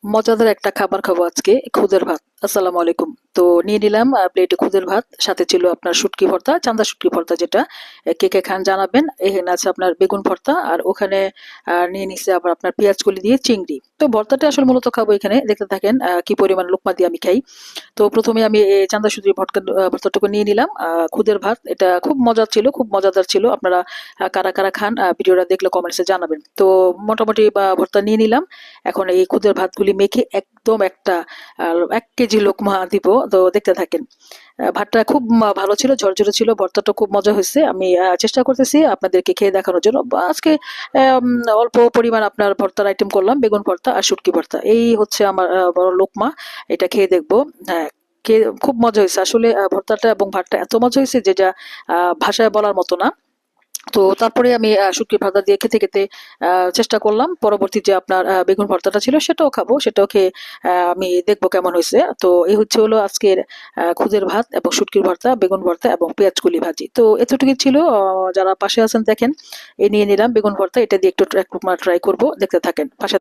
মজাদার একটা খাবার খাবো আজকে, খুদের ভাত। আসসালামু আলাইকুম। তো নিয়ে নিলাম প্লেটে খুদের ভাত, সাথে ছিল আপনার শুটকি ভর্তা, চান্দা শুটকি ভর্তা যেটা। কে কে খান জানাবেন। এখানে আছে আপনার বেগুন ভর্তা, আর ওখানে নিয়ে নিছে আবার আপনার পেঁয়াজ কলি দিয়ে চিংড়ি। তো ভর্তাটা আসলে মূলত খাবো এখানে, দেখতে থাকেন কি পরিমাণ লোকমা দিয়ে আমি খাই। তো প্রথমে আমি এই চান্দা শুটকির ভর্তাটুকু নিয়ে নিলাম। খুদের ভাত এটা খুব মজার ছিল, খুব মজাদার ছিল। আপনারা কারা কারা খান ভিডিওটা দেখলে কমেন্টসে জানাবেন। তো মোটামুটি ভর্তা নিয়ে নিলাম। এখন এই খুদের ভাতগুলি মেখে একদম একটা 1 কেজি লোকমা দিব। তো দেখতে থাকেন। ভাতটা খুব ভালো ছিল, ঝরঝরে ছিল। ভর্তাটা খুব মজা হয়েছে। আমি চেষ্টা করতেছি আপনাদেরকে খেয়ে দেখানোর জন্য। আজকে আম, অল্প পরিমাণ আপনার ভর্তার আইটেম করলাম, বেগুন ভর্তা আর শুটকি ভর্তা। এই হচ্ছে আমার বড় লোকমা। এটা খেয়ে দেখবো। হ্যাঁ, খেয়ে খুব মজা হয়েছে আসলে। ভর্তাটা এবং ভাতটা এত মজা হয়েছে যে যা ভাষায় বলার মতো না। তো তারপরে আমি শুটকি ভাজা দিয়ে খেতে খেতে চেষ্টা করলাম পরবর্তী যে আপনার বেগুন ভর্তাটা ছিল সেটাও খাবো, সেটাও খেয়ে আমি দেখবো কেমন হয়েছে। তো এই হচ্ছে হলো আজকের খুদের ভাত এবং শুটকির ভর্তা, বেগুন ভর্তা এবং পেঁয়াজ কলি ভাজি। তো এতটুকুই ছিল। যারা পাশে আছেন দেখেন, এই নিয়ে নিলাম বেগুন ভর্তা, এটা দিয়ে একটু ট্রাই করবো, দেখতে থাকেন পাশে।